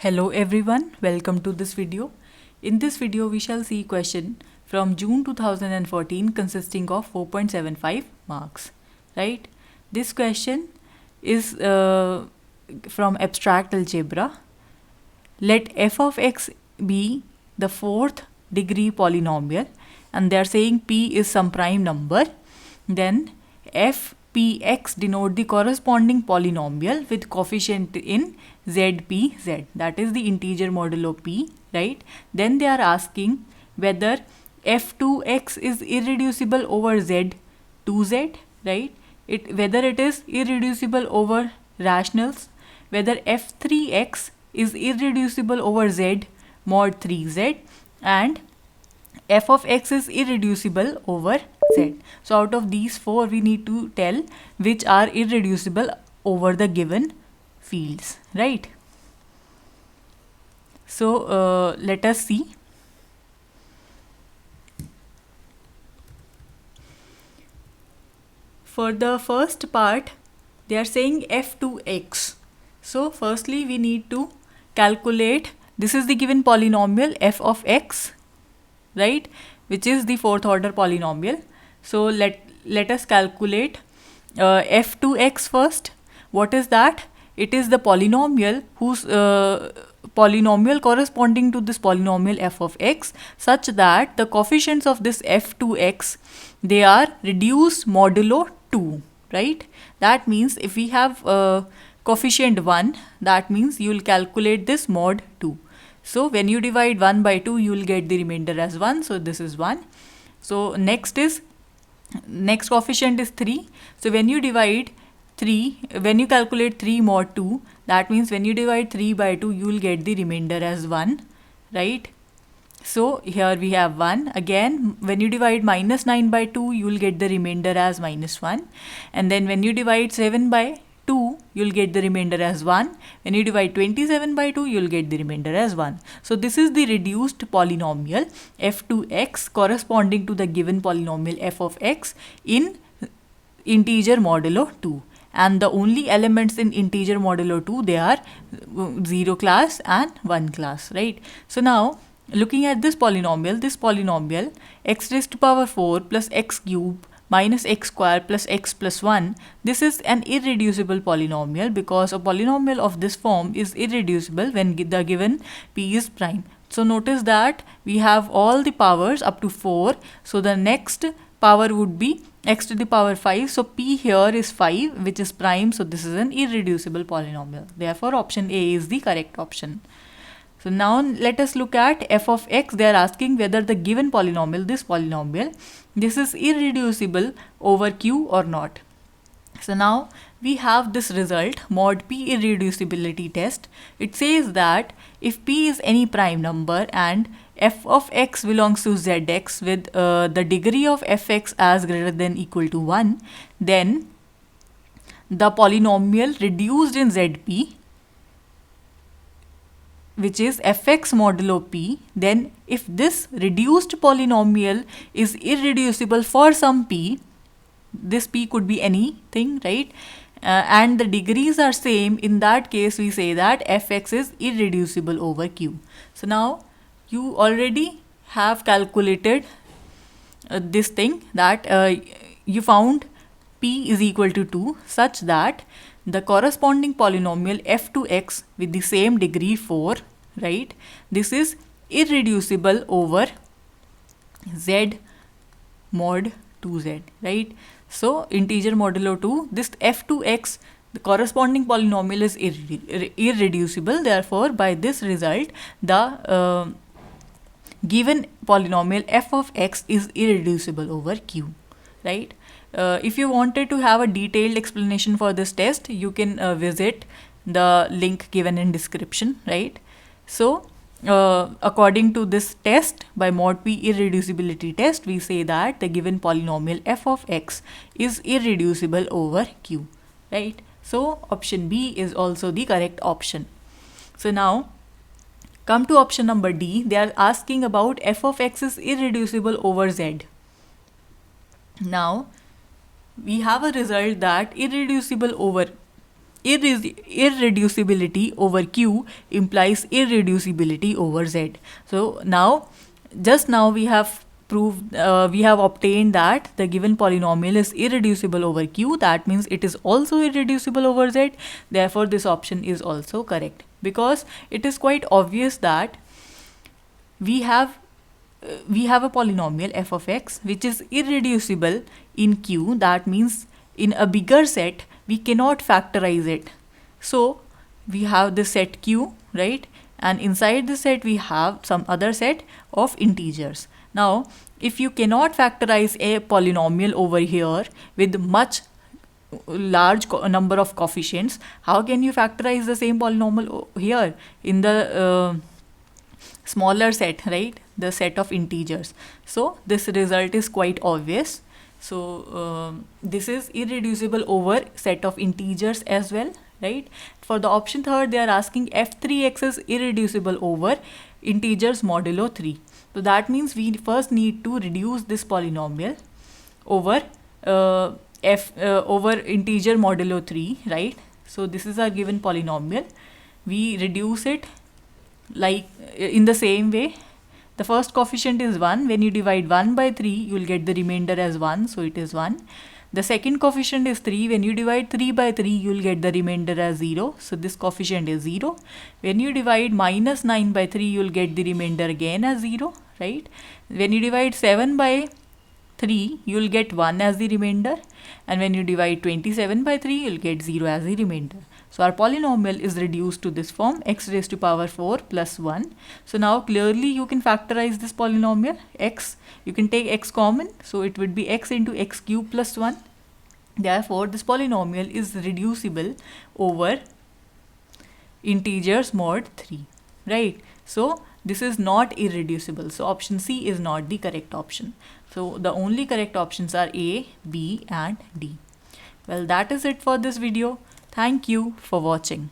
Hello everyone, welcome to this video. In this video we shall see question from June 2014 consisting of 4.75 marks, right? This question is from abstract algebra. Let f of x be the fourth degree polynomial and they are saying p is some prime number. Then f px denote the corresponding polynomial with coefficient in zpz, that is the integer modulo p, right? Then they are asking whether f2x is irreducible over z2z, right? Whether it is irreducible over rationals, whether f3x is irreducible over z mod 3z, and f of x is irreducible over z. So out of these four we need to tell which are irreducible over the given fields, right? So let us see. For the first part they are saying f2x. So firstly we need to calculate, this is the given polynomial f of x, right, which is the fourth order polynomial. So let us calculate f2x first. What is that? It is the polynomial whose polynomial corresponding to this polynomial f of x, such that the coefficients of this f2x, they are reduced modulo 2, right? That means if we have coefficient 1, that means you will calculate this mod 2. So when you divide 1 by 2, you will get the remainder as 1. So this is 1. So next coefficient is 3. So when you divide 3, when you calculate 3 mod 2, that means when you divide 3 by 2, you will get the remainder as 1, right? So here we have 1. Again, when you divide minus 9 by 2, you will get the remainder as minus 1. And then when you divide 7 by 2, you will get the remainder as 1. When you divide 27 by 2, you will get the remainder as 1. So this is the reduced polynomial f2x corresponding to the given polynomial f of x in integer modulo 2. And the only elements in integer modulo 2, they are 0 class and 1 class, right? So now looking at this polynomial x raised to power 4 plus x cube minus x square plus x plus 1, this is an irreducible polynomial because a polynomial of this form is irreducible when the given p is prime. So notice that we have all the powers up to 4. So the next power would be x to the power 5. So p here is 5, which is prime. So this is an irreducible polynomial. Therefore option A is the correct option. So now let us look at f of x. They are asking whether the given polynomial, this is irreducible over q or not. So now we have this result, mod p irreducibility test. It says that if p is any prime number and f of x belongs to zx with the degree of fx as greater than equal to 1, then the polynomial reduced in zp, which is fx modulo p, then if this reduced polynomial is irreducible for some p, this p could be anything, right? And the degrees are same, in that case we say that fx is irreducible over q. So now you already have calculated this thing, that you found p is equal to 2 such that the corresponding polynomial f2x with the same degree 4, right, this is irreducible over z mod 2z, right? So integer modulo 2, this f2x, the corresponding polynomial is irreducible. Therefore by this result the given polynomial f of x is irreducible over q, right? If you wanted to have a detailed explanation for this test, you can visit the link given in description, right? So according to this test, by mod p irreducibility test, we say that the given polynomial f of x is irreducible over q, right? So option B is also the correct option. So now come to option number D. They are asking about f of x is irreducible over z. Now we have a result that irreducible over irreducibility over Q implies irreducibility over Z. So now, just now we have obtained that the given polynomial is irreducible over Q. That means it is also irreducible over Z. Therefore, this option is also correct, because it is quite obvious that we have a polynomial f of x which is irreducible in Q. That means in a bigger set we cannot factorize it. So we have the set Q, right? And inside the set we have some other set of integers. Now, if you cannot factorize a polynomial over here with much large number of coefficients, how can you factorize the same polynomial here in the smaller set, right? The set of integers. So this result is quite obvious. So this is irreducible over set of integers as well, right? For the option third, they are asking f3x is irreducible over integers modulo 3. So that means we first need to reduce this polynomial over over integer modulo 3, right? So this is our given polynomial. We reduce it like in the same way. The first coefficient is 1. When you divide 1 by 3, you will get the remainder as 1. So it is 1. The second coefficient is 3. When you divide 3 by 3, you will get the remainder as 0. So this coefficient is 0. When you divide minus 9 by 3, you will get the remainder again as 0, right? When you divide 7 by 3, you will get 1 as the remainder. And when you divide 27 by 3, you will get 0 as the remainder. So our polynomial is reduced to this form, x raised to power 4 plus 1. So now clearly you can factorize this polynomial x. You can take x common. So it would be x into x cube plus 1. Therefore, this polynomial is reducible over integers mod 3, right? So this is not irreducible. So option C is not the correct option. So the only correct options are A, B and D. Well, that is it for this video. Thank you for watching.